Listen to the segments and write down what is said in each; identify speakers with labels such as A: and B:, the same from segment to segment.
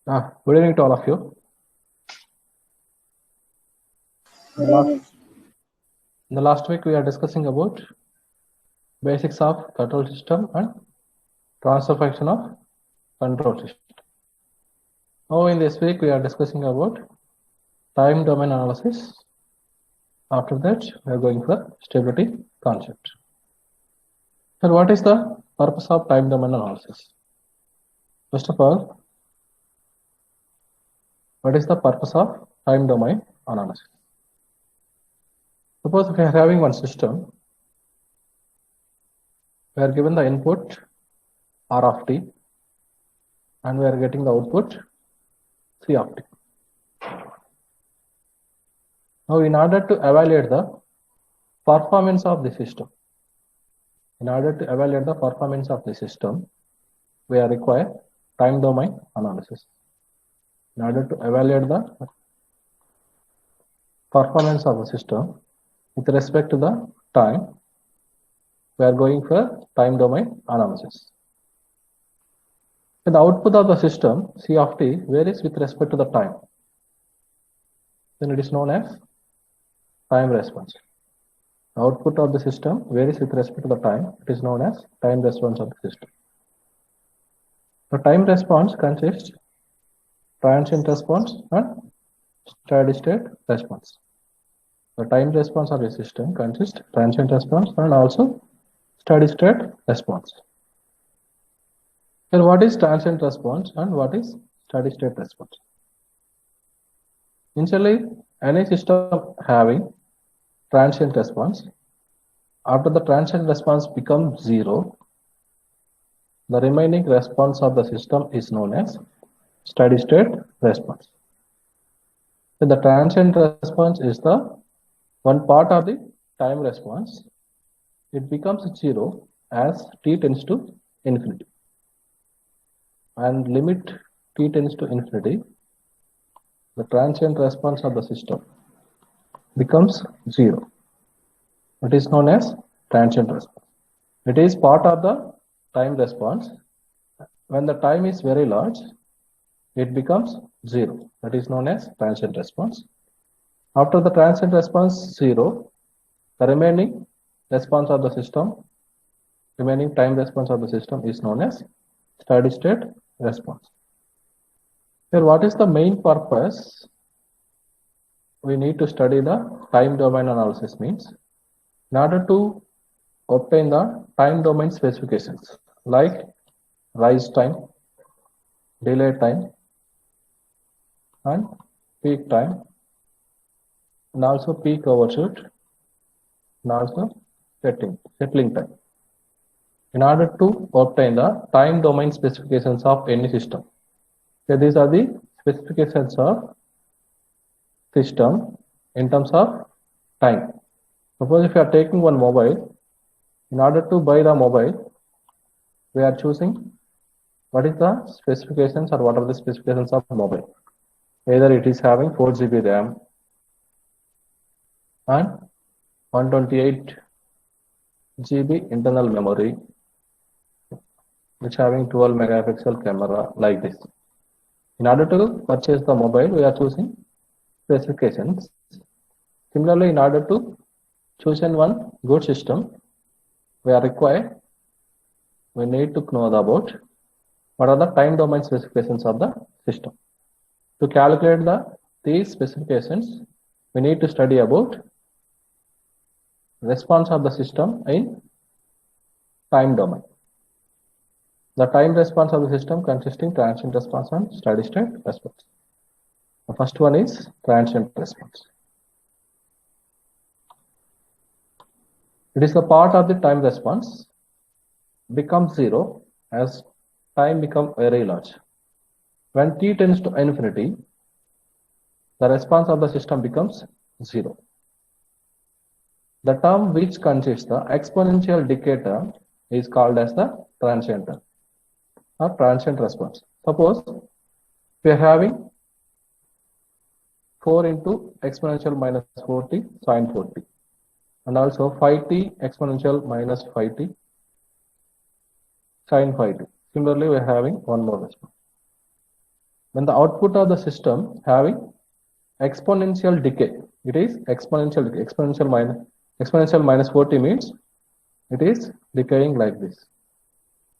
A: Good evening to all of you. In the last, in the last week, we are discussing about basics of control system and transfer function of control system. Now, in this week, we are discussing about time domain analysis. After that, we are going for stability concept. So, what is the purpose of time domain analysis? First of all, what is the purpose of time domain analysis? Suppose we are having one system, we are given the input R of t and we are getting the output C of t. Now, in order to evaluate the performance of the system, we are require time domain analysis. In order to evaluate the performance of the system with respect to the time, we are going for time domain analysis. And the output of the system C of t varies with respect to the time. Then it is known as time response. The output of the system varies with respect to the time. It is known as time response of the system. The time response consists transient response and steady state response. The time response of the system consists transient response and also steady state response. Then what is transient response and what is steady state response? Initially, any system having transient response, after the transient response becomes zero, the remaining response of the system is known as steady state response. So the transient response is the one part of the time response. It becomes zero as t tends to infinity. And limit t tends to infinity, the transient response of the system becomes zero. It is known as transient response. It is part of the time response. When the time is very large, it becomes zero. That is known as transient response. After the transient response zero, the remaining response of the system, remaining time response of the system is known as steady state response. Here, what is the main purpose? We need to study the time domain analysis means in order to obtain the time domain specifications like rise time, delay time, and peak time, and also peak overshoot, and also settling time. In order to obtain the time domain specifications of any system. So these are the specifications of system in terms of time. Suppose if you are taking one mobile, in order to buy the mobile, we are choosing what is the specifications or what are the specifications of mobile. Either it is having 4 GB RAM and 128 GB internal memory, which having 12 megapixel camera like this. In order to purchase the mobile, we are choosing specifications. Similarly, in order to choose one good system, we need to know about what are the time domain specifications of the system. To calculate these specifications, we need to study about response of the system in time domain. The time response of the system consisting transient response and steady state response. The first one is transient response. It is the part of the time response becomes zero as time becomes very large. When t tends to infinity, the response of the system becomes zero. The term which consists the exponential decay term is called as the transient term or transient response. Suppose we are having 4 into exponential minus 4t sine 4t and also 5t exponential minus 5t sine 5t. Similarly, we are having one more response. when the output of the system having exponential decay, it is exponential decay. Exponential minus 40 means it is decaying like this.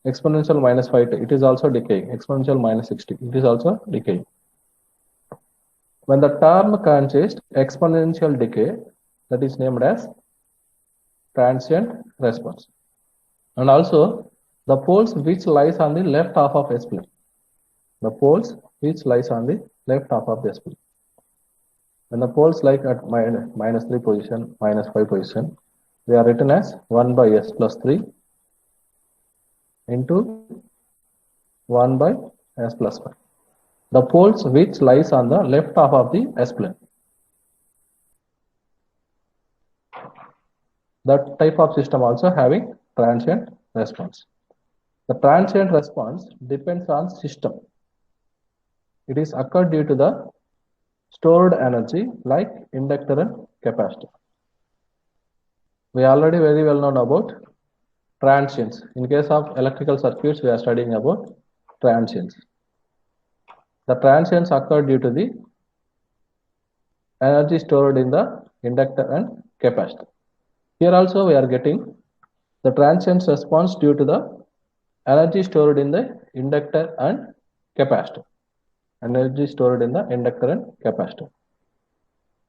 A: Exponential minus 5, it is also decaying. Exponential minus 60, it is also decaying. When the term consists exponential decay, that is named as transient response. And also the poles which lies on the left half of S plane. The poles which lies on the left half of the S plane. When the poles lie at minus 3 position, minus 5 position, they are written as 1 by S plus 3 into 1 by S plus 5. The poles which lies on the left half of the S plane. That type of system also having transient response. The transient response depends on system. It is occurred due to the stored energy like inductor and capacitor. We already very well know about transients. In case of electrical circuits, we are studying about transients. The transients occur due to the energy stored in the inductor and capacitor. Here also we are getting the transient response due to the energy stored in the inductor and capacitor. Energy stored in the inductor and capacitor.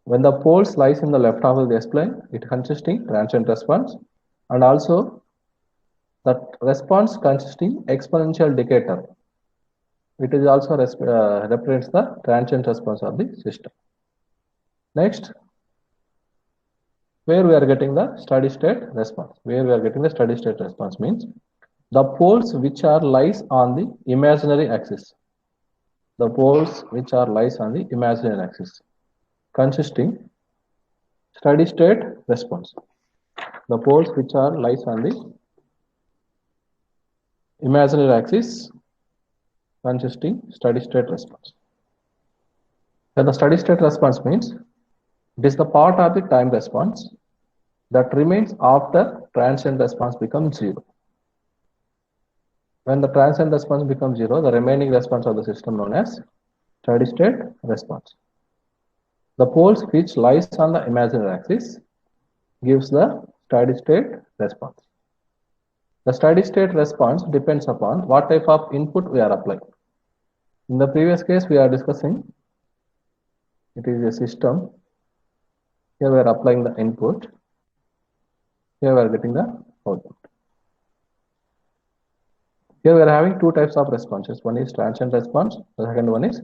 A: When the poles lies in the left half of the S plane, it consisting transient response, and also that response consisting exponential decay term. It is also represents the transient response of the system. Next, where we are getting the steady state response. Where we are getting the steady state response means the poles which are lies on the imaginary axis. The poles which are lies on the imaginary axis consisting steady state response. The poles which are lies on the imaginary axis consisting steady state response. Then the steady state response means it is the part of the time response that remains after transient response becomes 0. When the transient response becomes 0, the remaining response of the system known as steady state response. The poles which lies on the imaginary axis gives the steady state response. The steady state response depends upon what type of input we are applying. In the previous case, we are discussing it is a system. Here we are applying the input. Here we are getting the output. Here we are having two types of responses. One is transient response. The second one is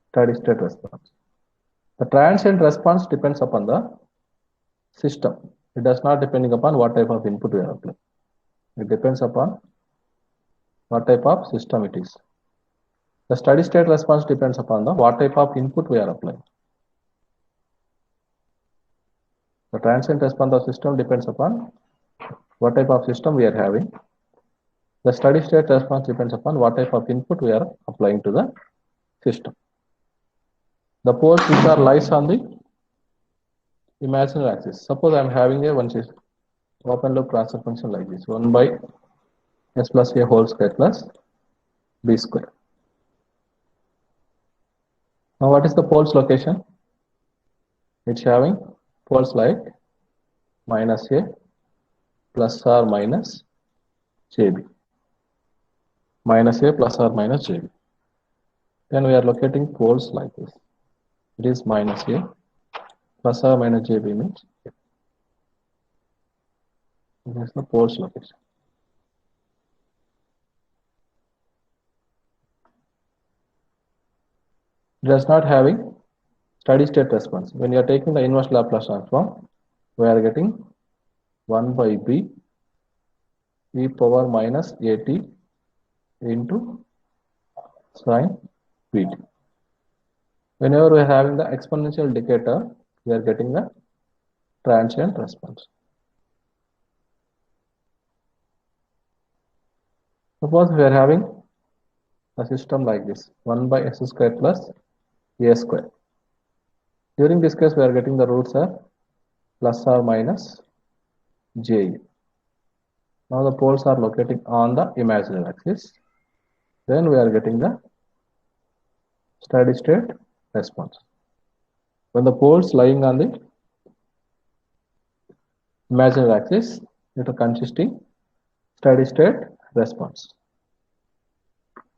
A: steady state response. The transient response depends upon the system. It does not depending upon what type of input we are applying. It depends upon what type of system it is. The steady state response depends upon the what type of input we are applying. The transient response of system depends upon what type of system we are having. The steady state response depends upon what type of input we are applying to the system. The poles which are lies on the imaginary axis. Suppose I am having a one open loop transfer function like this, 1 by S plus A whole square plus B square. Now what is the poles location? It's having poles like minus A plus or minus JB. Minus A plus or minus JB. Then we are locating poles like this. It is minus A plus or minus JB means this is the poles location. It is not having steady state response. When you are taking the inverse Laplace transform, we are getting 1 by B e power minus AT into sine Pt. Whenever we are having the exponential decay term, we are getting the transient response. Suppose we are having a system like this, 1 by S square plus A square. During this case, we are getting the roots are plus or minus J. Now the poles are located on the imaginary axis. Then we are getting the steady state response. When the poles lying on the imaginary axis, it is consisting steady state response.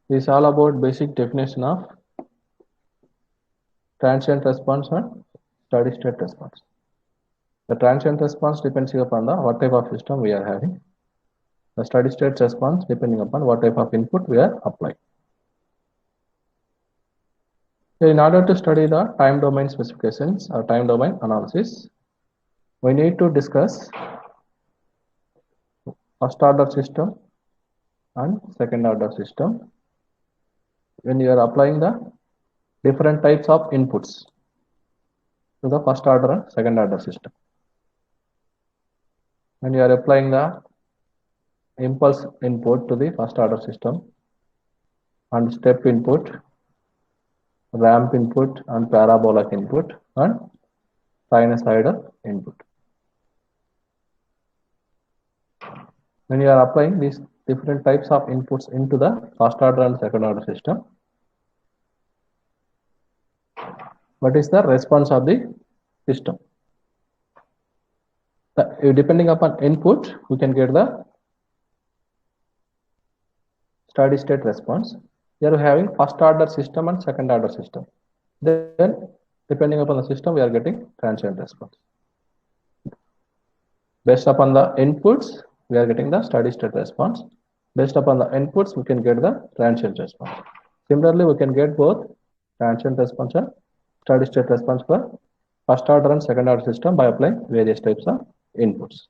A: This is all about basic definition of transient response and steady state response. The transient response depends upon the what type of system we are having. The steady state response depending upon what type of input we are applying. So in order to study the time domain specifications or time domain analysis, we need to discuss first order system and second order system when you are applying the different types of inputs to the first order and second order system. When you are applying the impulse input to the first order system and step input, ramp input and parabolic input and sinusoidal input. When you are applying these different types of inputs into the first order and second order system, what is the response of the system? Depending upon input, we can get the steady state response. Here we are having first order system and second order system. Then, depending upon the system, we are getting transient response. Based upon the inputs, we are getting the steady state response. Based upon the inputs, we can get the transient response. Similarly, we can get both transient response and steady state response for first order and second order system by applying various types of inputs.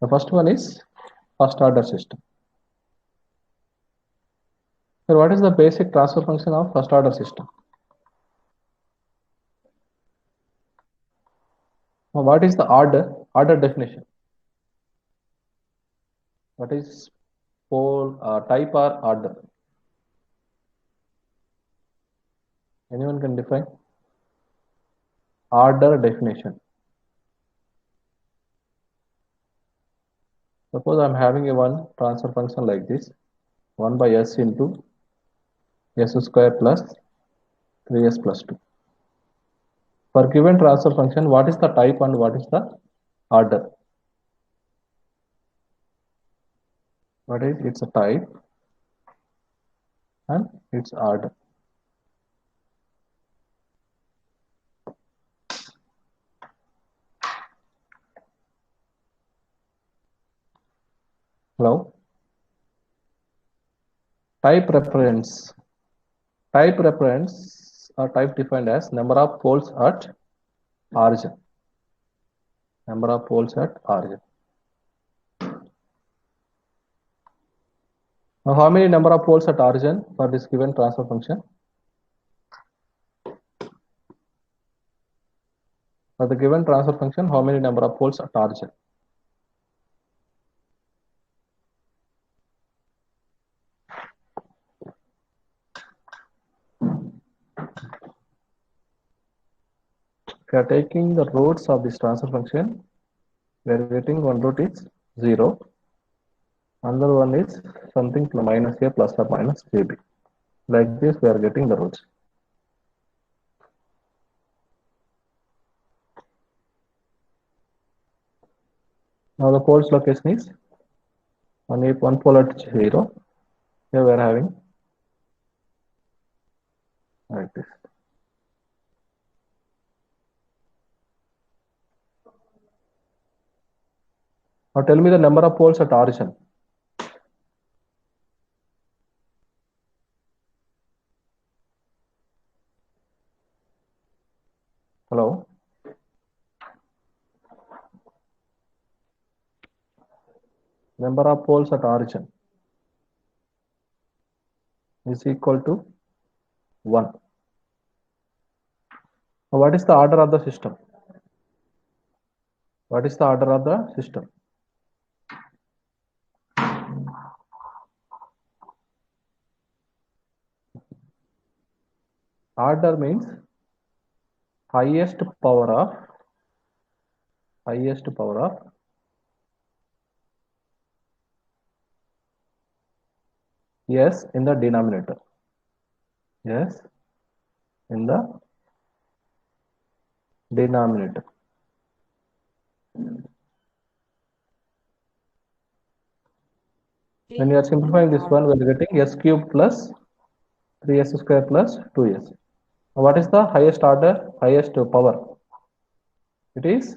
A: The first one is first order system. So what is the basic transfer function of first order system? Now, what is the order definition? What is pole type or order? Anyone can define order definition? Suppose I am having a one transfer function like this, 1 by s into s square plus 3s plus 2. For given transfer function, what is the type and what is the order? What is its type and its order? Hello? Type reference. Type reference or type defined as number of poles at origin. Number of poles at origin. Now, how many number of poles at origin for this given transfer function? For the given transfer function, how many number of poles at origin? If you are taking the roots of this transfer function, we are getting one root is 0, another one is something minus a plus or minus ab. Like this, we are getting the roots. Now the poles location is one pole at 0. Here we are having like this. Now tell me the number of poles at origin. Hello? Number of poles at origin is equal to 1. Now what is the order of the system? What is the order of the system? Order means highest power of s in the denominator. Yes, in the denominator. When you are simplifying this one, we are getting s cube plus 3s square plus 2s. What is the highest order, highest power? It is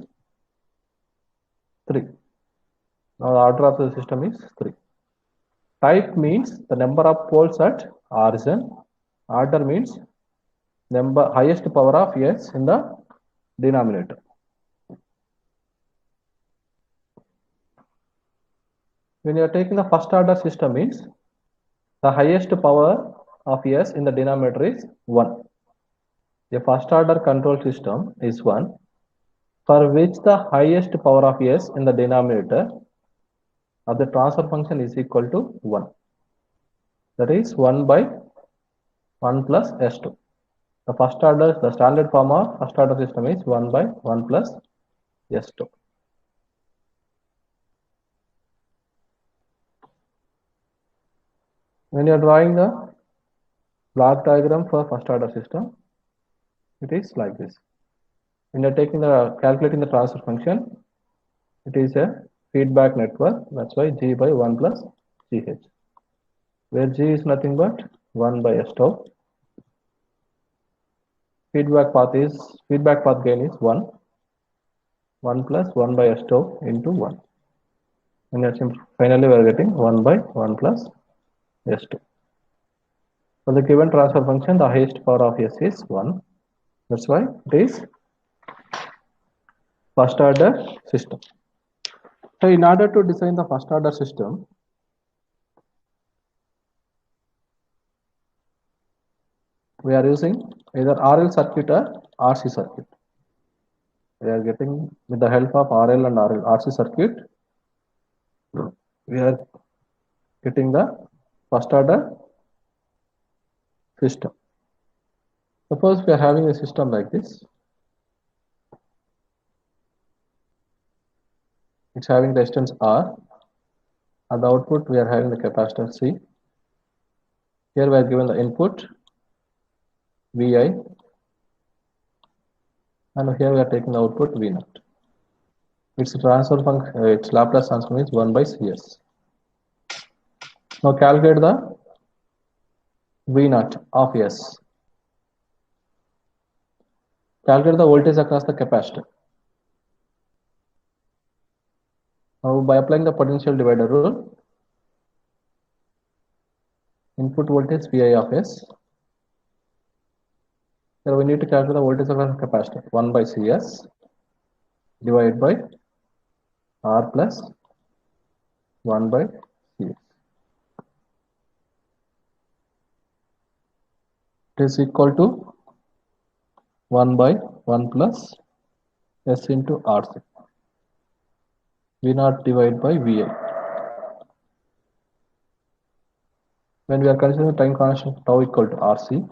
A: 3. Now the order of the system is 3. Type means the number of poles at origin. Order means number highest power of s in the denominator. When you are taking the first order system means the highest power of s in the denominator is 1. The first order control system is 1 for which the highest power of s in the denominator of the transfer function is equal to 1. That is 1 by 1 plus s2. The first order, the standard form of first order system is 1 by 1 plus s2. When you are drawing the block diagram for first order system, it is like this. When you are taking the calculating the transfer function, it is a feedback network. That's why g by 1 plus gh, where g is nothing but 1 by s tau. Feedback path gain is 1 plus 1 by s tau into 1. And finally we are getting 1 by 1 plus s2. For the given transfer function, the highest power of s is 1. That's why it is first order system. So in order to design the first order system, we are using either RL circuit or RC circuit. We are getting, with the help of RL and RC circuit, we are getting the first order system. Suppose we are having a system like this. It's having resistance R. At the output, we are having the capacitor C. Here we are given the input Vi, and here we are taking the output V0. Its transfer function, its Laplace transform is 1 by Cs. Now calculate the V0 of S. Calculate the voltage across the capacitor. Now by applying the potential divider rule, input voltage Vi of S. Here we need to calculate the voltage across the capacitor. 1 by Cs divided by R plus 1 by Cs. It is equal to 1 by 1 plus S into RC. V0 divided by Vi. When we are considering time constant tau equal to RC,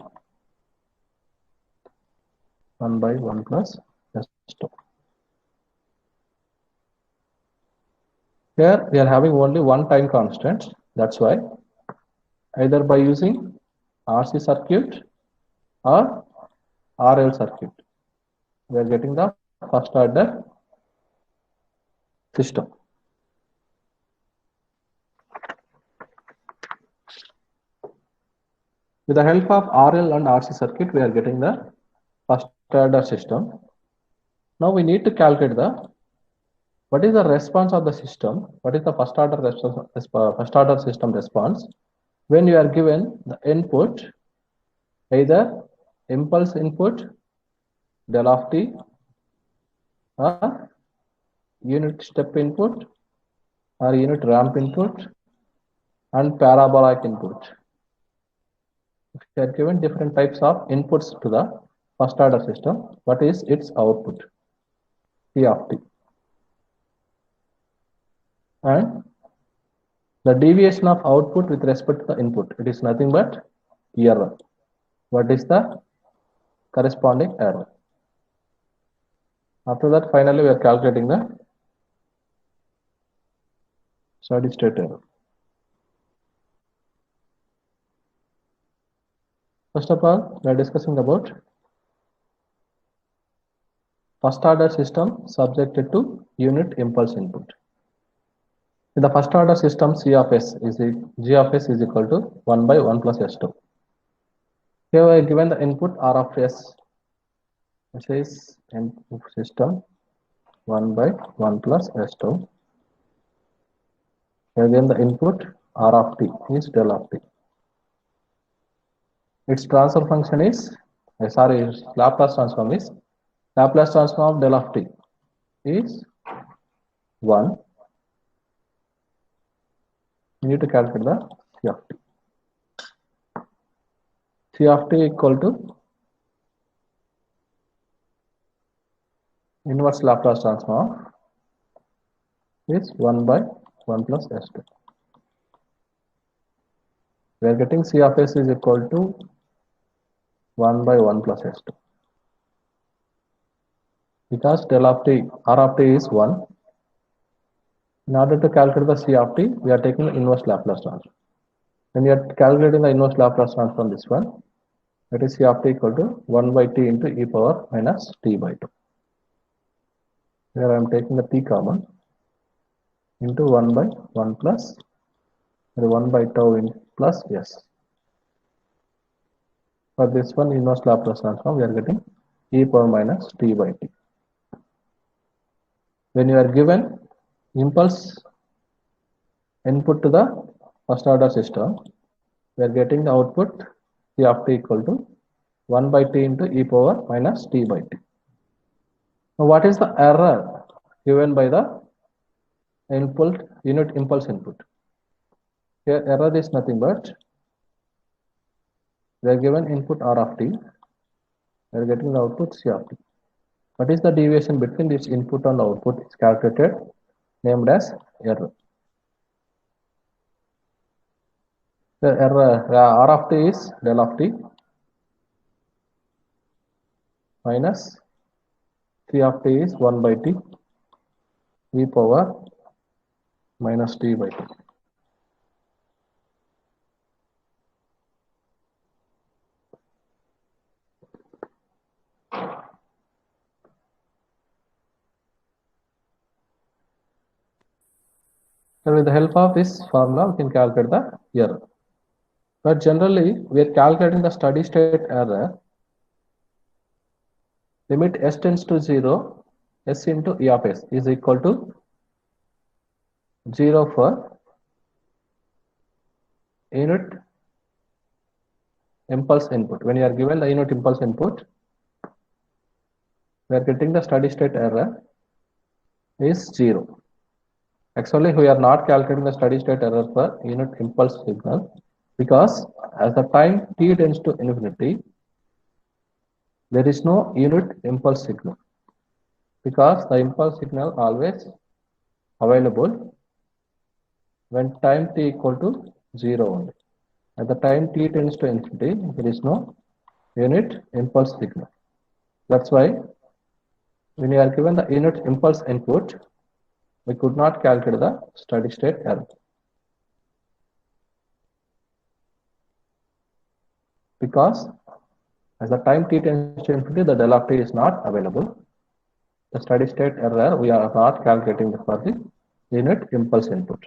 A: 1 by 1 plus S tau. Here we are having only one time constant. That's why either by using RC circuit or RL circuit, we are getting the first order system. With the help of RL and RC circuit, we are getting the first order system. Now we need to calculate what is the response of the system, what is the first order system response when you are given the input, either impulse input del of t or unit step input or unit ramp input and parabolic input. If you are given different types of inputs to the first order system, what is its output? P of t. And the deviation of output with respect to the input, it is nothing but error. What is the corresponding error? After that, finally, we are calculating the steady state error. First of all, we are discussing about first order system subjected to unit impulse input. In the first order system, G of S is equal to 1 by 1 plus S2. Here I given the input R of S, which is input system 1 by 1 plus S2. Here again the input R of T is del of T. Its transfer function is, its Laplace transform is, Laplace transform of del of T is 1. You need to calculate the C of T. C of T equal to inverse Laplace transform is 1 by 1 plus S2. We are getting C of S is equal to 1 by 1 plus S2. Because del of T, R of T is 1. In order to calculate the C of T, we are taking the inverse Laplace transform. When you are calculating the inverse Laplace transform, this one, that is C of T equal to 1 by T into e power minus T by 2. Here I am taking the T common into 1 by 1 plus 1 by tau in plus S. For this one inverse Laplace transform, we are getting e power minus T by T. When you are given impulse input to the first order system, we are getting the output C of T equal to 1 by T into e power minus T by T. Now what is the error given by the unit impulse input? Here error is nothing but we are given input R of T, we are getting the output C of T. What is the deviation between this input and output is calculated, named as error. The error R of T is del of T minus C of T is 1 by T e power minus T by 2. So with the help of this formula, we can calculate the error. But generally, we are calculating the steady state error. Limit S tends to 0, S into E of S is equal to 0 for unit impulse input. When you are given the unit impulse input, we are getting the steady state error is 0. Actually, we are not calculating the steady state error for unit impulse signal because as the time t tends to infinity, there is no unit impulse signal because the impulse signal always available when time t equal to 0 only. At the time t tends to infinity, there is no unit impulse signal. That's why when you are given the unit impulse input, we could not calculate the steady state error. Because as the time t tends to infinity, the del of t is not available. The steady state error, we are not calculating for the unit impulse input.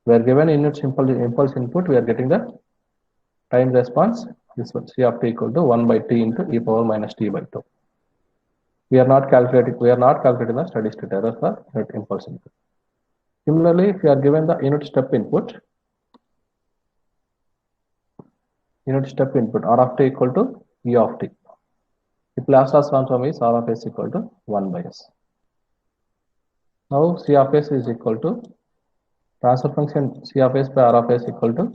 A: We are given unit impulse input, we are getting the time response, this one C of t equal to 1 by T into e power minus T by 2. We are not calculating the steady state error for unit impulse input. Similarly, if you are given the unit step input R of t equal to E of t. The Laplace transform is R of S equal to 1 by S. Now C of S is equal to transfer function C of S by R of S equal to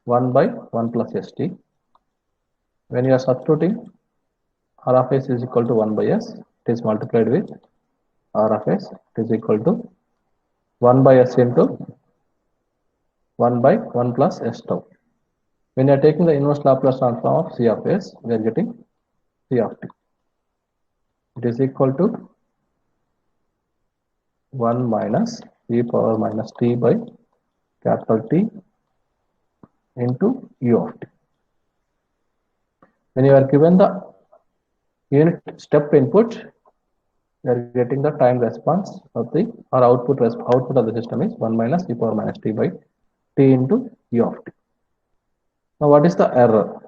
A: 1 by 1 plus ST. When you are substituting R of S is equal to 1 by S, it is multiplied with R of S, it is equal to 1 by S into 1 by 1 plus S tau. When you are taking the inverse Laplace transform of C of S, we are getting C of t. It is equal to 1 minus e power minus T by capital T into U of t. When you are given the unit step input, you are getting the time response of the or output of the system is 1 minus e power minus t by t into u of t. Now what is the error?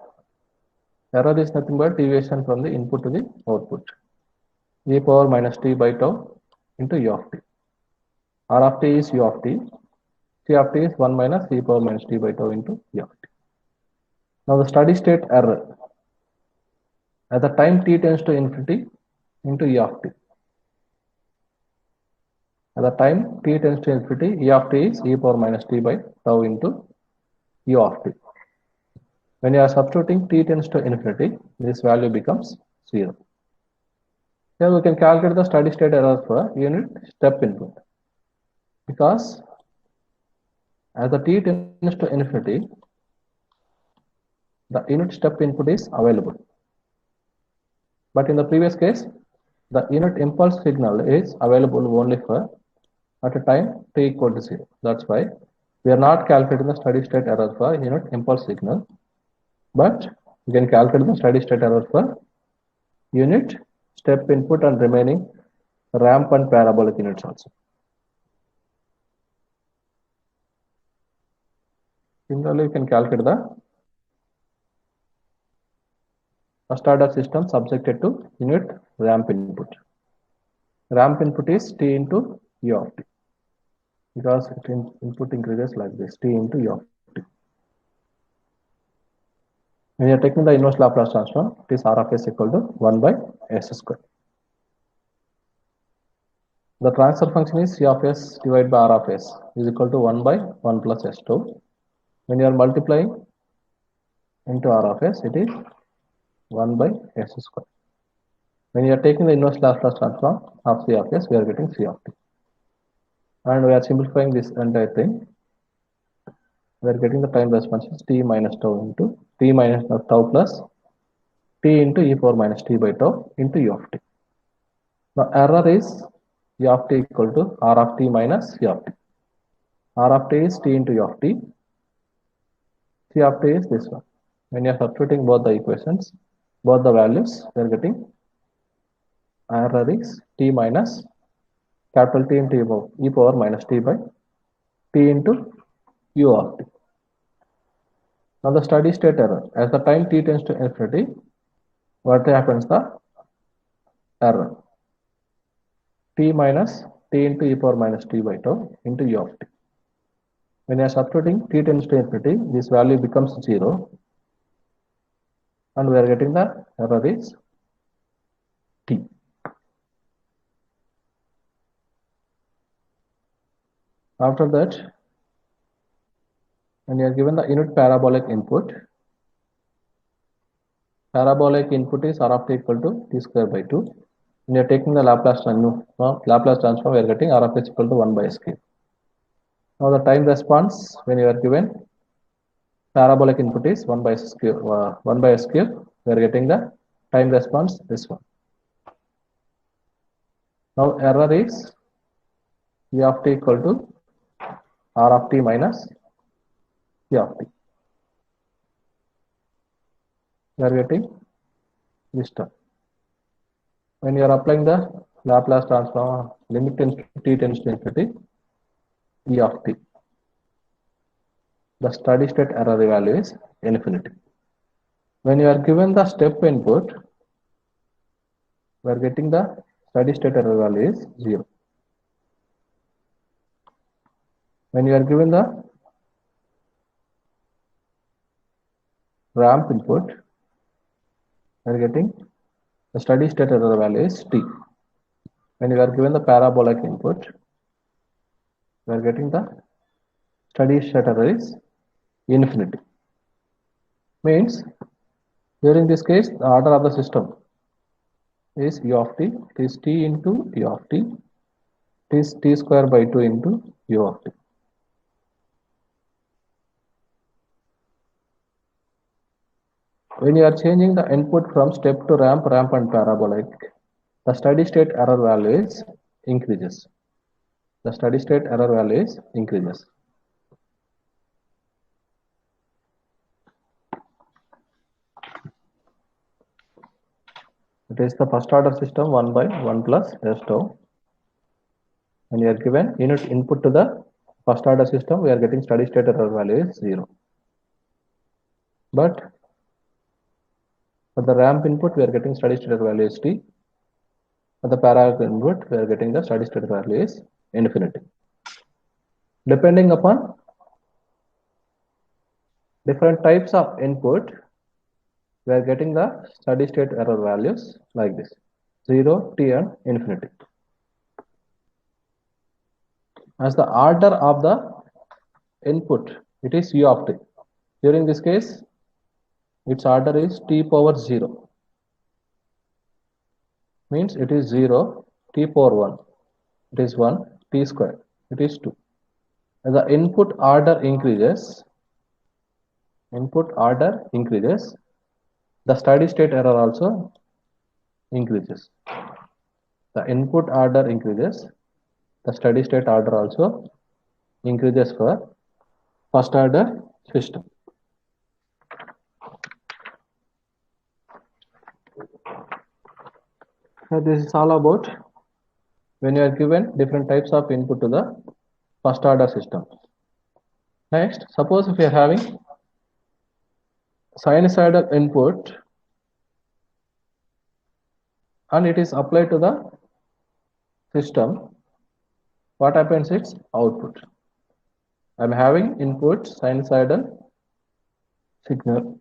A: Error is nothing but deviation from the input to the output. E power minus t by tau into u of t. R of t is u of t. T of t is 1 minus e power minus t by tau into u of t. Now the steady state error at the time t tends to infinity into e of t. At the time t tends to infinity, e of t is e power minus t by tau into u of t. When you are substituting t tends to infinity, this value becomes 0. Here we can calculate the steady state error for unit step input. Because as the t tends to infinity, the unit step input is available. But in the previous case, the unit impulse signal is available only for at a time t equal to 0. That's why we are not calculating the steady state error for unit impulse signal, but we can calculate the steady state error for unit step input and remaining ramp and parabolic units also. Similarly, you can calculate the first order system subjected to unit ramp input. Ramp input is t into u of t, because input increases like this, t into u of t. When you are taking the inverse Laplace transform, it is r of s equal to 1 by s square. The transfer function is c of s divided by r of s is equal to 1 by 1 plus s2. When you are multiplying into r of s, it is 1 by s square. When you are taking the inverse Laplace transform of c of s, we are getting c of t. And we are simplifying this entire thing. We are getting the time response is t minus tau into t minus tau plus t into e power minus t by tau into u of t. Now error is u of t equal to r of t minus u of t. R of t is t into u of t. C of t is this one. When you are substituting both the equations, both the values, we are getting error is t minus capital T into e power minus t by t into u of t. Now the steady state error, as the time t tends to infinity, what happens? The error t minus t into e power minus t by tau into u of t. When you are substituting t tends to infinity, this value becomes 0, and we are getting the error is t. After that, when you are given the unit parabolic input is r of t equal to t square by 2. When you are taking the Laplace transform, we are getting r of s equal to 1 by s cube. Now the time response, when you are given parabolic input is 1 by s cube, we are getting the time response this one. Now error is e of t equal to r of t minus e of t. We are getting this term. When you are applying the Laplace transform, limit t tends to infinity, e of t, the steady state error value is infinity. When you are given the step input, we are getting the steady state error value is 0. When you are given the ramp input, we are getting the steady state error value is t. When you are given the parabolic input, we are getting the steady state error is infinity. Means during this case, the order of the system is u of t, it is t into u of t, it is t square by 2 into u of t. When you are changing the input from step to ramp and parabolic, the steady state error value is increases. The steady state error value is increases. It is the first order system 1 by 1 plus s tau. When you are given unit input to the first order system, we are getting steady state error value is 0. But for the ramp input, we are getting steady state error value is t. For the parallel input, we are getting the steady state value is infinity. Depending upon different types of input, we are getting the steady state error values like this: 0, t, and infinity. As the order of the input, it is u of t. During this case, its order is t power 0. Means it is 0, t power 1. It is 1, t square. It is 2. As the input order increases, the steady state error also increases. The input order increases, the steady state order also increases for first order system. So this is all about when you are given different types of input to the first order system. Next, suppose if you are having sinusoidal input and it is applied to the system, what happens is output. I am having input sinusoidal signal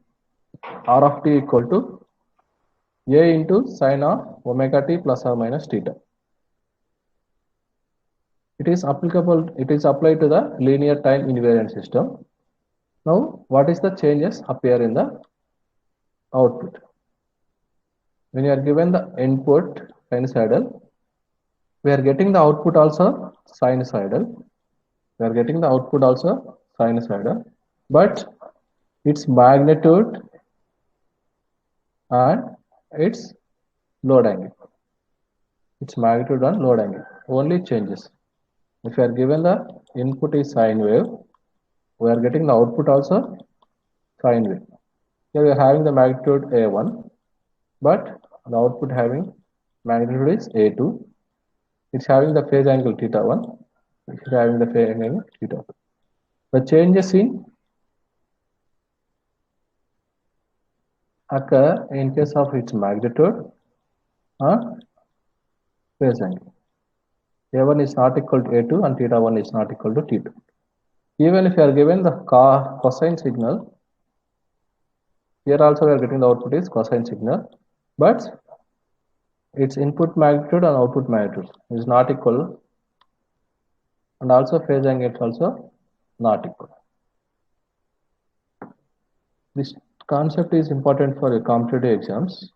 A: r of t equal to a into sine of omega t plus or minus theta. It is applied to the linear time invariant system. Now, what is the changes appear in the output? When you are given the input sinusoidal, we are getting the output also sinusoidal. But its magnitude and its load angle. Only changes. If you are given the input is sine wave, we are getting the output also sine wave. Here we are having the magnitude A1, but the output having magnitude is A2. It's having the phase angle θ1. It's having the phase angle θ2. The changes in occur in case of its magnitude and phase angle. A1 is not equal to A2 and θ1 is not equal to θ2. Even if you are given the cosine signal, here also we are getting the output is cosine signal, but its input magnitude and output magnitude is not equal, and also phase angle is also not equal. This concept is important for your competitive exams.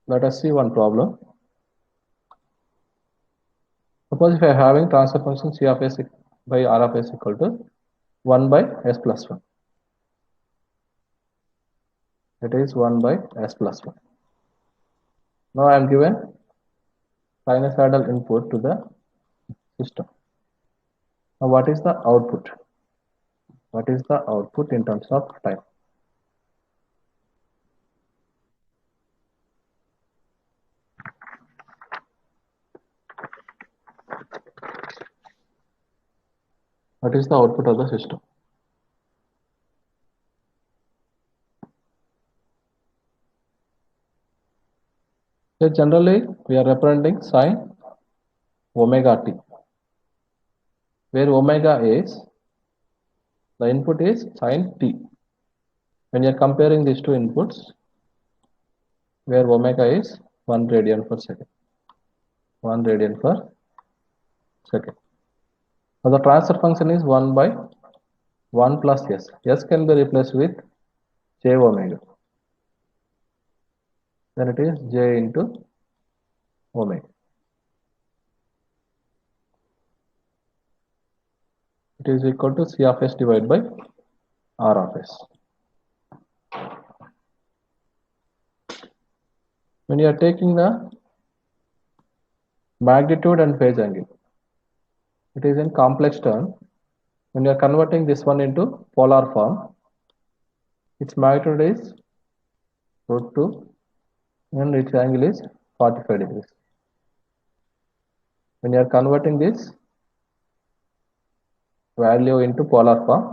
A: Let us see one problem. Suppose if I am having transfer function c of s by r of s equal to 1 by s plus 1. It is 1 by s plus 1. Now I am given sinusoidal input to the system. Now what is the output? What is the output in terms of time? What is the output of the system? So generally we are representing sine omega t, where omega is the input is sine t. When you are comparing these two inputs, where omega is 1 radian per second. 1 radian per second. Now the transfer function is 1 by 1 plus s. S can be replaced with j omega. Then it is j into omega. It is equal to c of s divided by r of s. When you are taking the magnitude and phase angle, it is in complex term. When you are converting this one into polar form, its magnitude is root 2, and its angle is 45 degrees. When you are converting this value into polar form,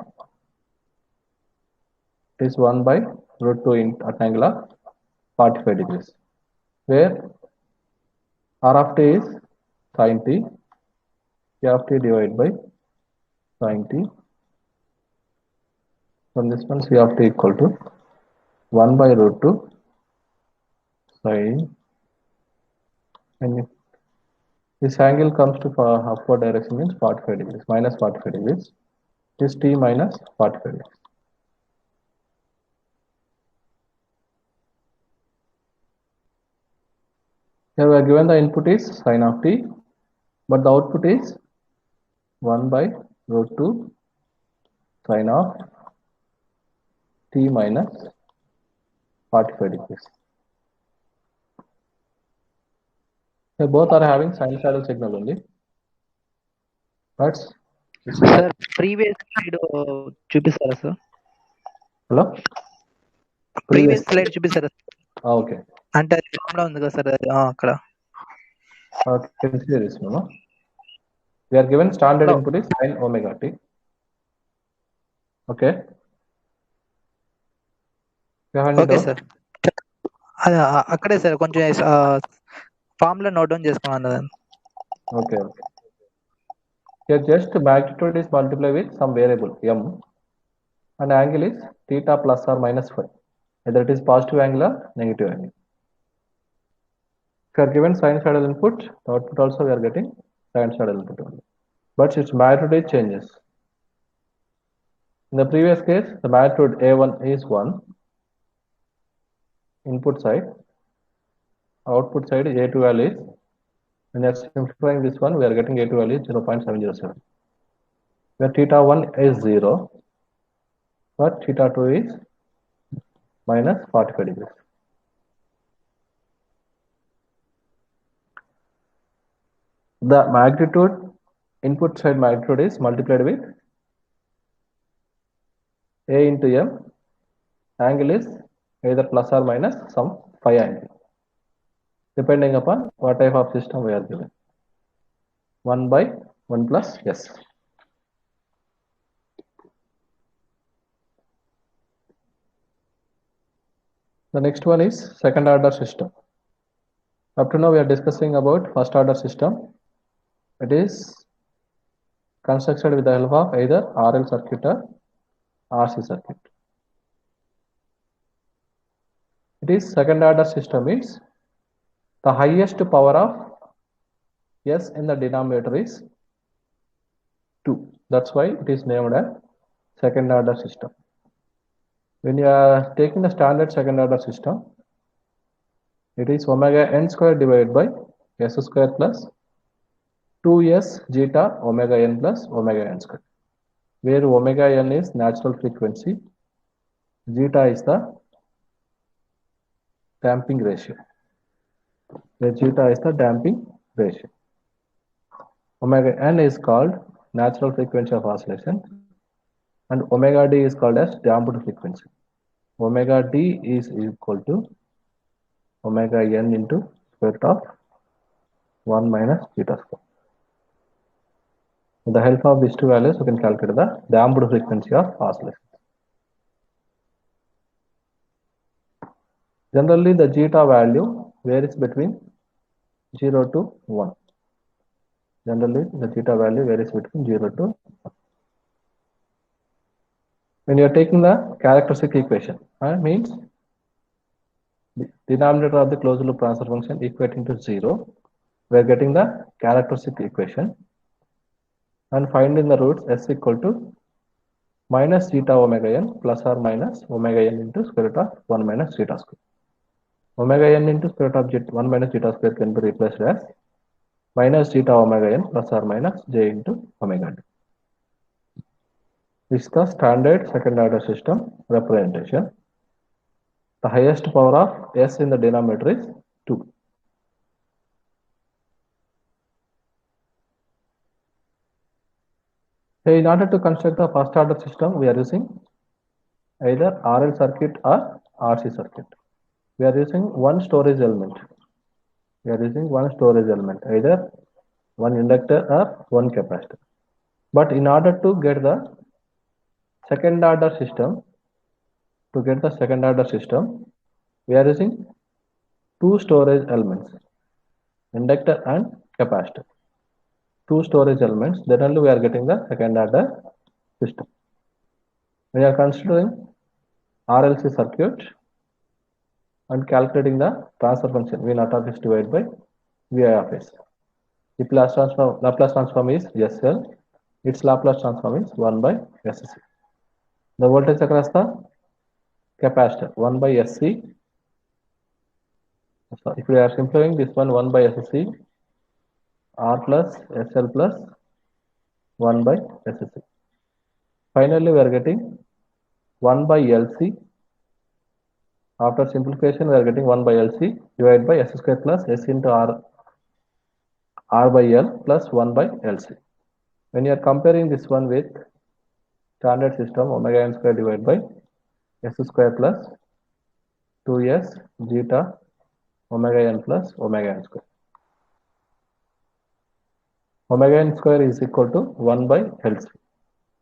A: it is 1 by root 2 at angle of 45 degrees, where r of t is sin t, k of t divided by sin t. From this one, c of t equal to 1 by root 2 sin, and this angle comes to upward direction means 45 degrees, minus 45 degrees. This t minus 45 degrees. Here we are given the input is sin of t, but the output is 1 by root 2 sin of t minus 45 degrees. They both are having sinusoidal signal only. But
B: sir previous slide చూపిస్తారా sir?
A: hello,
B: previous slide చూపిస్తారా?
A: okay.
B: అంటే అది formula ఉంది కదా sir, అక్కడ.
A: Can see this one. No? We are given standard input is sin omega t. Okay.
B: Okay sir, అక్కడే sir కొంచెం formula note down చేసుకున్నాను.
A: Okay. Here just magnitude is multiplied with some variable m, and angle is theta plus or minus phi. Either it is positive angle or negative angle. If you are given sinusoidal input, the output also we are getting sinusoidal input only. But its magnitude changes. In the previous case, the magnitude A1 is 1, input side, output side A2 value is, when you are simplifying this one, we are getting A2 value is 0.707. Where theta 1 is 0, but theta 2 is minus 45 degrees. The magnitude, input side magnitude is multiplied with A into m, angle is either plus or minus some phi angle, depending upon what type of system we are given. 1 by 1 plus s. The next one is second order system. Up to now we are discussing about first order system. It is constructed with the help of either RL circuit or RC circuit. It is second order system is the highest power of s in the denominator is 2. That's why it is named as second order system. When you are taking the standard second order system, it is omega n square divided by s square plus 2s zeta omega n plus omega n square, where omega n is natural frequency, zeta is the damping ratio, where zeta is the damping ratio. Omega n is called natural frequency of oscillation, and omega d is called as damped frequency. Omega d is equal to omega n into square root of 1 minus zeta square. With the help of these two values, you can calculate the damped frequency of oscillation. Generally, the zeta value varies between 0 to 1. Generally, the zeta value varies between 0 to 1. When you are taking the characteristic equation, means the denominator of the closed loop transfer function equating to 0, we are getting the characteristic equation and finding the roots s equal to minus zeta omega n plus or minus omega n into square root of 1 minus zeta square. Omega n into square root of 1 minus zeta square can be replaced as minus zeta omega n plus or minus j into omega d. This is the standard second order system representation. The highest power of s in the denominator is 2. In order to construct the first order system, we are using either RL circuit or RC circuit, we are using one storage element. We are using one storage element, either one inductor or one capacitor. But in order to get the second order system, we are using two storage elements, inductor and capacitor. Two storage elements, then only we are getting the second order system. We are considering RLC circuit and calculating the transfer function V naught of S divided by Vi of S. If Laplace transform is SL, its Laplace transform is 1 by SC. The voltage across the capacitor 1 by SC. So if we are simplifying this one by SC, R plus SL plus 1 by SC. Finally, we are getting 1 by LC. After simplification, we are getting 1 by LC divided by S square plus S into R by L plus 1 by LC. When you are comparing this one with standard system, omega n square divided by S square plus 2S zeta omega n plus omega n square. Omega n square is equal to 1 by LC.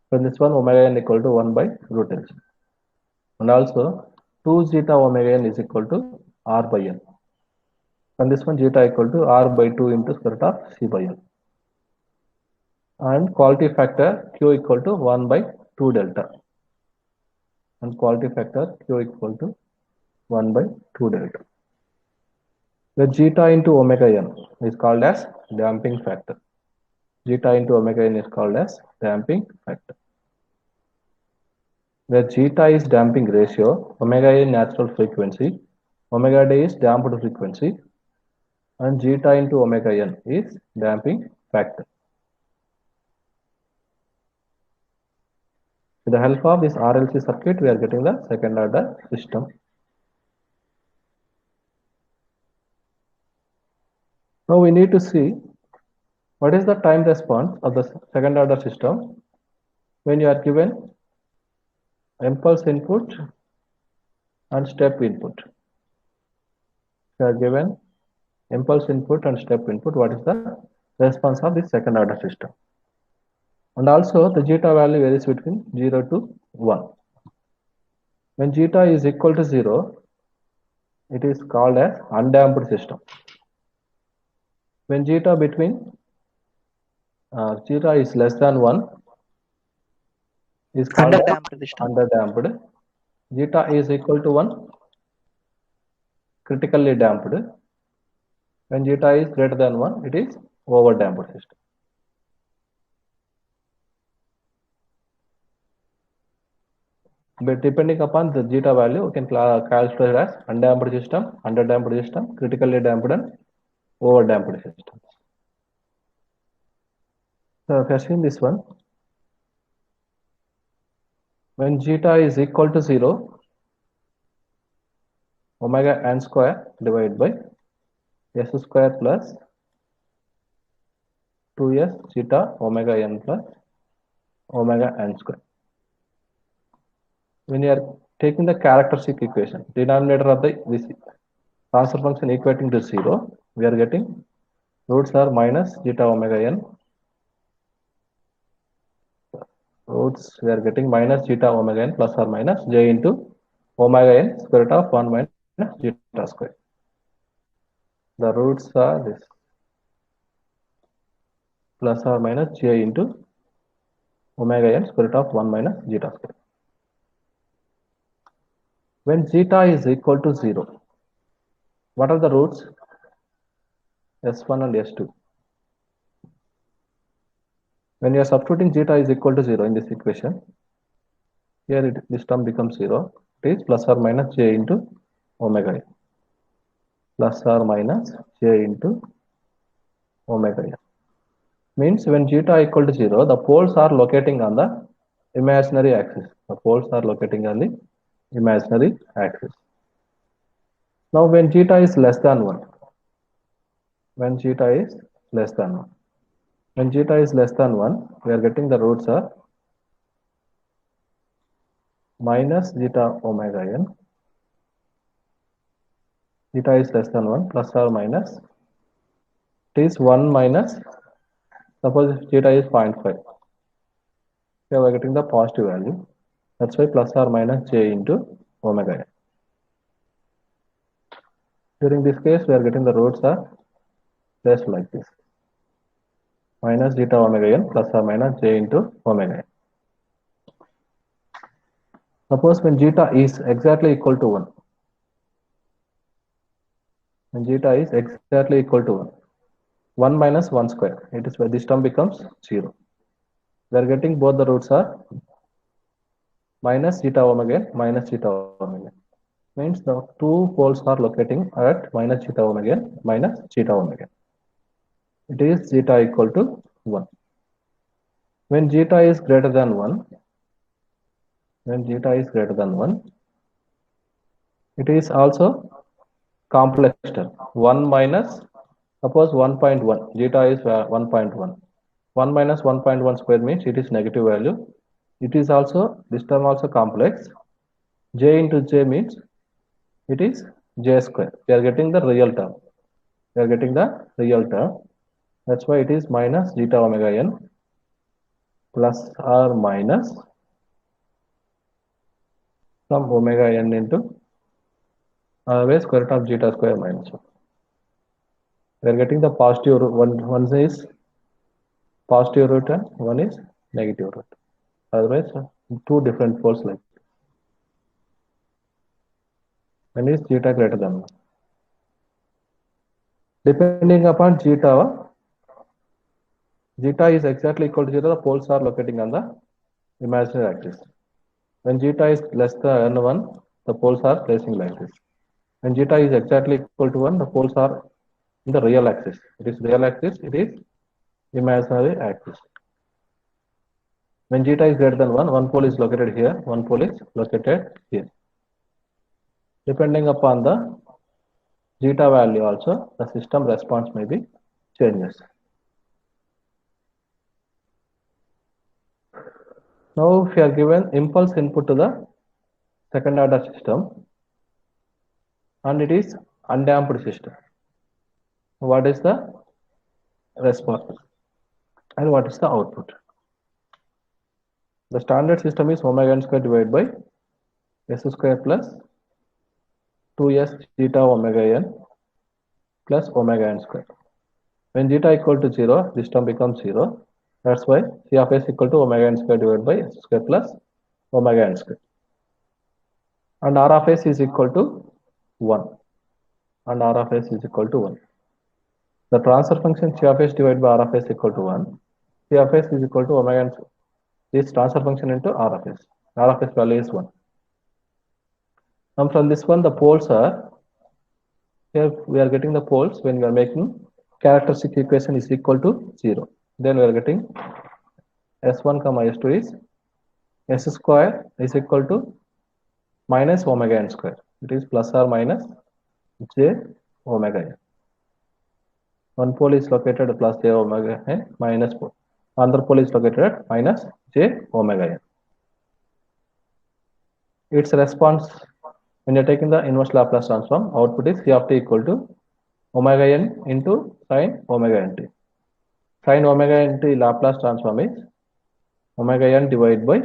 A: So this one omega n equal to 1 by root LC. And also 2 zeta omega n is equal to R by L. And this one zeta equal to R by 2 into square root of C by L. And quality factor Q equal to 1 by 2 delta. And quality factor Q equal to 1 by 2 delta. The zeta into omega n is called as damping factor. Zeta into omega n is called as damping factor. Where zeta is damping ratio, omega n natural frequency, omega d is damped frequency, and zeta into omega n is damping factor. With the help of this RLC circuit, we are getting the second order system. Now we need to see what is the time response of the second order system when you are given impulse input and step input. You are given impulse input and step input, what is the response of this second order system? And also the zeta value varies between 0 to 1. When zeta is equal to 0, it is called as undamped system. When zeta is less than 1, is called
B: underdamped system.
A: Underdamped. Zeta is equal to 1, critically damped. When zeta is greater than 1, it is overdamped system. But depending upon the zeta value, we can calculate as undamped system, underdamped system, critically damped, and overdamped system. So if you have seen this one, when zeta is equal to 0, omega n square divided by S square plus 2S zeta omega n plus omega n square. When you are taking the characteristic equation, denominator of this transfer function equating to 0, we are getting roots are minus zeta omega n. Roots we are getting minus zeta omega n plus or minus j into omega n square root of 1 minus zeta square. The roots are this plus or minus j into omega n square root of 1 minus zeta square. When zeta is equal to 0, what are the roots? S1 and S2. When you are substituting zeta is equal to 0 in this equation, here this term becomes 0. It is plus or minus j into omega n. Plus or minus j into omega n. Means when zeta equal to 0, the poles are locating on the imaginary axis. The poles are locating on the imaginary axis. Now when zeta is less than 1, when zeta is less than 1, when zeta is less than 1, we are getting the roots are minus zeta omega n zeta is less than 1 plus or minus, it is 1 minus, suppose if zeta is 0.5, we are getting the positive value, that's why plus or minus j into omega n. During this case, we are getting the roots are placed like this, minus zeta omega n plus or minus j into omega n. Suppose when zeta is exactly equal to 1, when zeta is exactly equal to 1, 1 minus 1 square, it is where this term becomes 0. We are getting both the roots are minus zeta omega n minus zeta omega n. Means the two poles are locating at minus zeta omega n minus zeta omega n. It is zeta equal to 1. When zeta is greater than 1, when zeta is greater than 1, it is also complex term. 1 minus, suppose 1.1, zeta is 1.1. 1 minus 1.1 square means it is negative value. It is also, this term also complex. J into j means it is j square. We are getting the real term. We are getting the real term. That's why it is minus zeta omega n plus or minus some omega n into always square root of zeta square minus 1. We are getting the positive root. One is positive root and one is negative root. Otherwise, two different poles like. When is zeta greater than 1? Depending upon zeta is exactly equal to 0, the poles are locating on the imaginary axis. When zeta is less than 1, the poles are placing like this. When zeta is exactly equal to 1, the poles are in the real axis. It is real axis, it is imaginary axis. When zeta is greater than 1, one pole is located here, one pole is located here. Depending upon the zeta value also, the system response may be changes. Now, if you are given impulse input to the second order system and it is undamped system, what is the response and what is the output? The standard system is omega n square divided by s square plus 2s zeta omega n plus omega n square. When zeta equal to 0, this term becomes 0. That's why C of s equal to omega n square divided by s square plus omega n square. And R of s is equal to 1. And R of s is equal to 1. The transfer function C of s divided by R of s equal to 1. C of s is equal to omega n square. This transfer function into R of s. R of s value is 1. Now from this one, the poles are, here we are getting the poles when we are making characteristic equation is equal to 0. Then we are getting s1 comma s2 is s square is equal to minus omega n square. It is plus or minus j omega n. One pole is located at plus j omega n minus pole. Another pole is located at minus j omega n. Its response when you are taking the inverse Laplace transform, output is C of t equal to omega n into sin omega nt. Sin omega nt Laplace transform is omega n divided by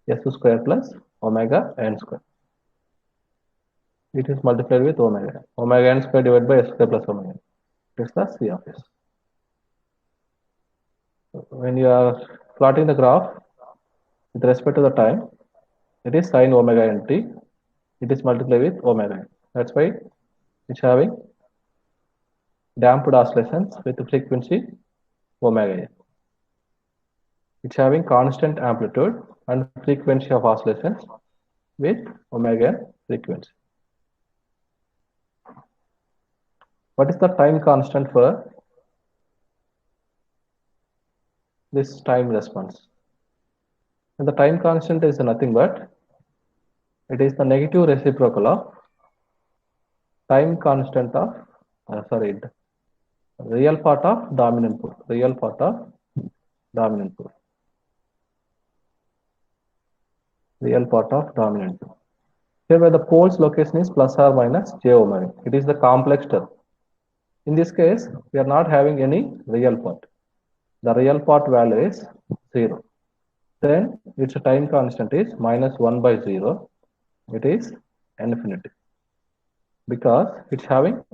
A: s square plus omega n square. It is multiplied with omega. Omega n square divided by s square plus omega n. It is the C of s. When you are plotting the graph with respect to the time, it is sin omega nt. It is multiplied with omega n. That's why it's having damped oscillations with the frequency omega n. It's having constant amplitude and frequency of oscillations with omega n frequency. What is the time constant for this time response? And the time constant is nothing but it is the negative reciprocal of time constant of real part of dominant pole. Real part of dominant pole. Real part of dominant pole. Here where the pole's location is plus or minus j omega. It is the complex term. In this case, we are not having any real part. The real part value is 0. Then its time constant is minus 1 by 0. It is infinity. Because it's having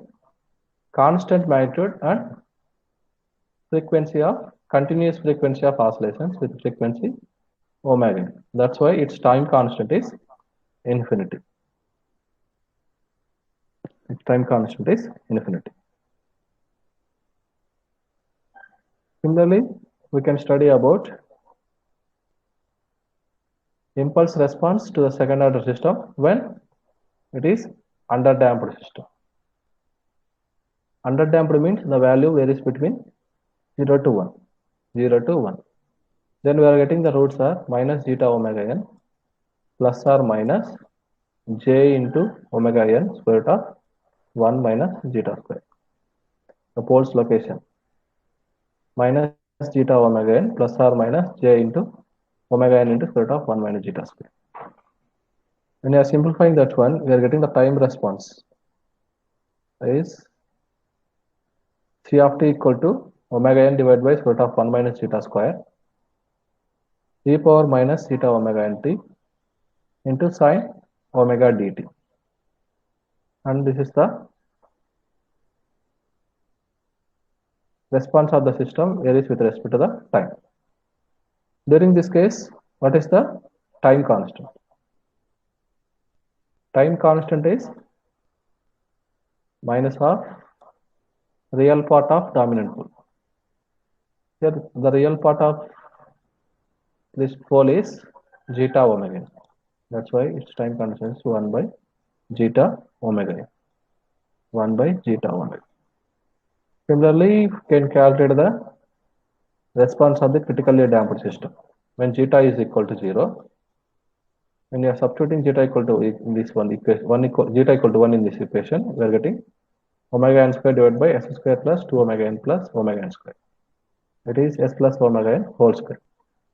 A: constant magnitude and frequency of continuous frequency of oscillations with frequency omega. That's why its time constant is infinity. Its time constant is infinity. Similarly, we can study about impulse response to the second order system when it is underdamped system. Underdamped means the value varies between 0 to 1. 0 to 1. Then we are getting the roots are minus zeta omega n plus or minus j into omega n square root of 1 minus zeta square. The pole's location minus zeta omega n plus or minus j into omega n into square root of 1 minus zeta square. When you are simplifying that one, we are getting the time response is c of t equal to omega n divided by square root of 1 minus zeta square e power minus zeta omega n t into sine omega dt. And this is the response of the system varies with respect to the time. During this case, what is the time constant? Time constant is minus of real part of dominant pole. Here the real part of this pole is zeta omega. That's why its time constant is 1 by zeta omega. 1 by zeta omega. Similarly, you can calculate the response of the critically damped system when zeta is equal to 0. When you are substituting zeta equal to in this one equation, zeta equal to 1 in this equation, we are getting omega n square divided by s square plus 2 omega n plus omega n square. It is s plus omega n whole square.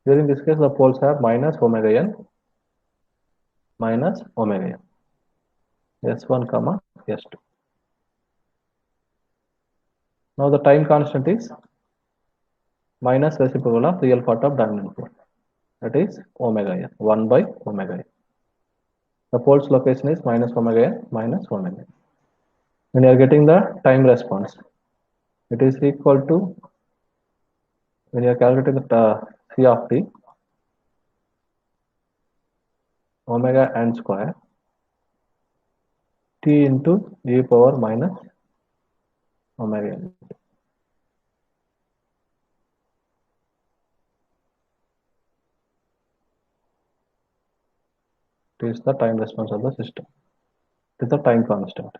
A: During this case, the poles are minus omega n minus omega n. S1 comma S2. Now the time constant is minus reciprocal of real part of dominant pole. That is omega n, 1 by omega n. The pole's location is minus omega n minus omega n. When you are getting the time response, it is equal to, when you are calculating the c of t, omega n square t into e power minus omega n. It is the time response of the system. It is the time constant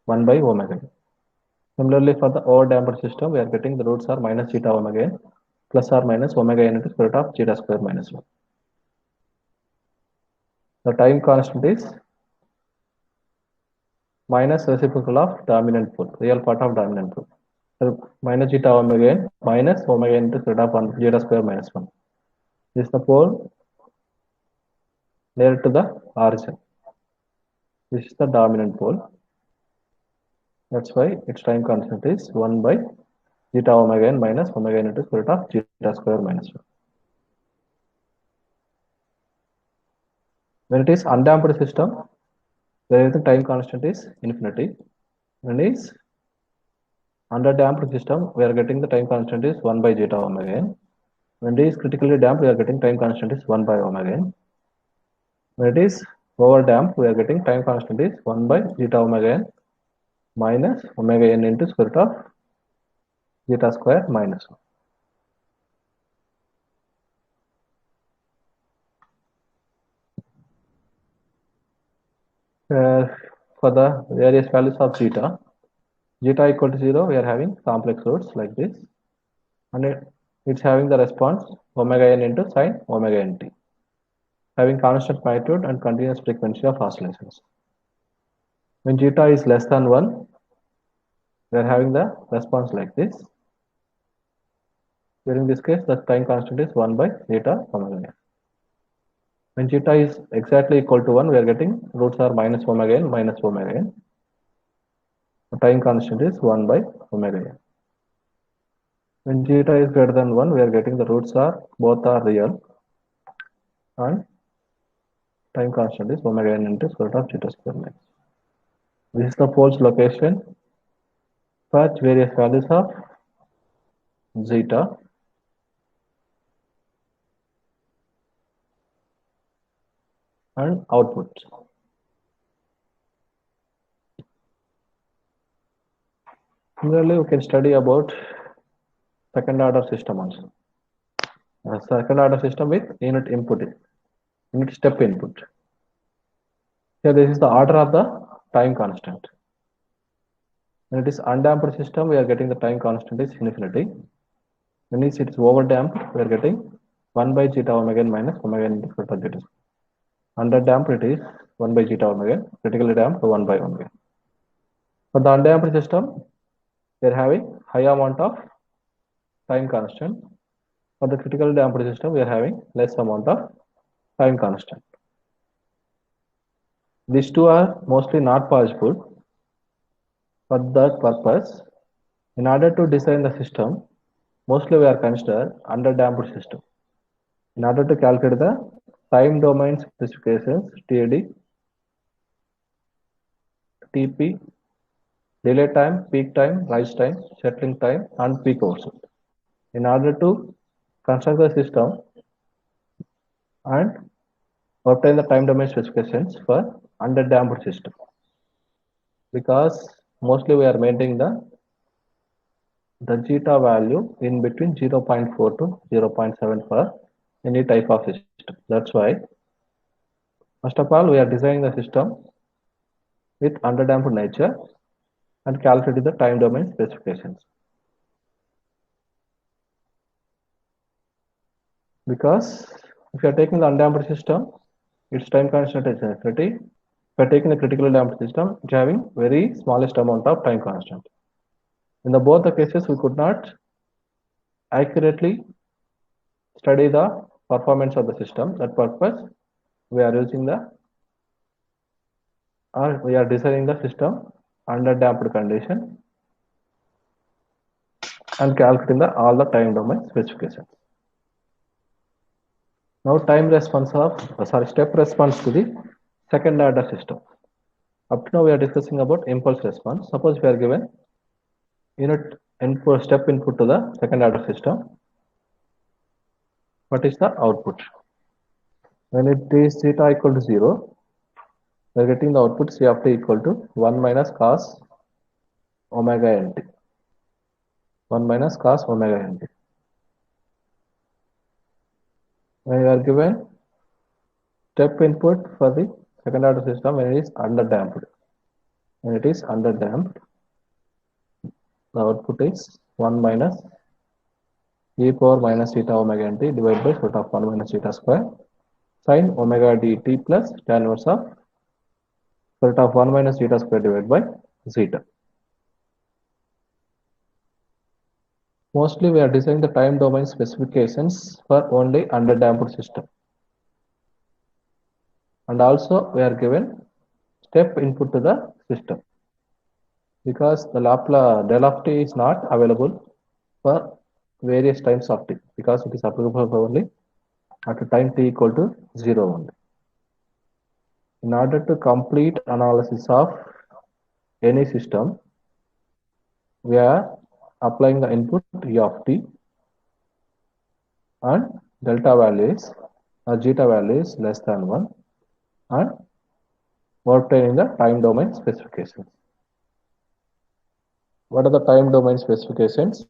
A: 1 by omega n. Similarly, for the overdamped system, we are getting the roots are minus zeta omega n plus or minus omega n into square root of zeta square minus 1. The time constant is minus reciprocal of dominant pole, real part of dominant pole. So minus zeta omega n minus omega n into square root of 1 zeta square minus 1. This is the pole near to the origin. This is the dominant pole. That's why its time constant is 1 by zeta omega n minus omega n into square root of zeta square minus 1. When it is undamped system, where the time constant is infinity. When it is underdamped system, we are getting the time constant is 1 by zeta omega n. When it is critically damped, we are getting time constant is 1 by omega n. When it is overdamped, we are getting time constant is 1 by zeta omega n minus omega n into square root of zeta square minus 1. For the various values of zeta equal to 0, we are having complex roots like this, and it's having the response omega n into sine omega nt, having constant magnitude and continuous frequency of oscillations. When zeta is less than 1, we are having the response like this. During this case, the time constant is 1 by zeta omega n. When zeta is exactly equal to 1, we are getting roots are minus omega n minus omega n. The time constant is 1 by omega n. When zeta is greater than 1, we are getting the roots are both are real and time constant is omega n into square root of zeta square max. This is the pole's location for various values of zeta and output. Similarly, we can study about second order system also. A second order system with unit input, unit step input. Here this is the order of the time constant. When it is undamped system, we are getting the time constant is infinity. When it is overdamped, we are getting 1 by zeta omega n minus omega n into square root of zeta. Underdamped it is 1 by zeta omega n, critically damped 1 by omega. For the undamped system, we are having high amount of time constant. For the critically damped system, we are having less amount of time constant. These two are mostly not possible. For that purpose, in order to design the system, mostly we are consider underdamped system. In order to calculate the time domain specifications, TD, TP, delay time, peak time, rise time, settling time, and peak output. In order to construct the system and obtain the time domain specifications for underdamped system, because mostly we are maintaining the zeta value in between 0.4 to 0.7 for any type of system. That's why first of all we are designing the system with underdamped nature and calculating the time domain specifications. Because if you are taking the undamped system, its time constant is infinity. If you are taking the critically damped system, it's having very smallest amount of time constant. In both the cases, we could not accurately study the performance of the system. That purpose, we are using we are designing the system under damped condition and calculating all the time domain specifications. Now time response step response to the second order system. Up to now we are discussing about impulse response. Suppose we are given unit input step input to the second order system. What is the output? When it is zeta equal to 0, we are getting the output C of t equal to 1 minus cos omega nt. 1 minus cos omega nt. When you are given step input for the second order system when it is underdamped. When it is underdamped, the output is 1 minus e power minus zeta omega nt divided by root of 1 minus zeta square sin omega dt plus tan inverse of root of 1 minus zeta square divided by zeta. Mostly we are designing the time domain specifications for only underdamped system. And also we are given step input to the system, because the Laplace del of t is not available for various times of t, because it is applicable for only at a time t equal to 0 only. In order to complete analysis of any system, we are applying the input e of t and delta value is zeta value is less than 1 and obtaining the time domain specifications. What are the time domain specifications?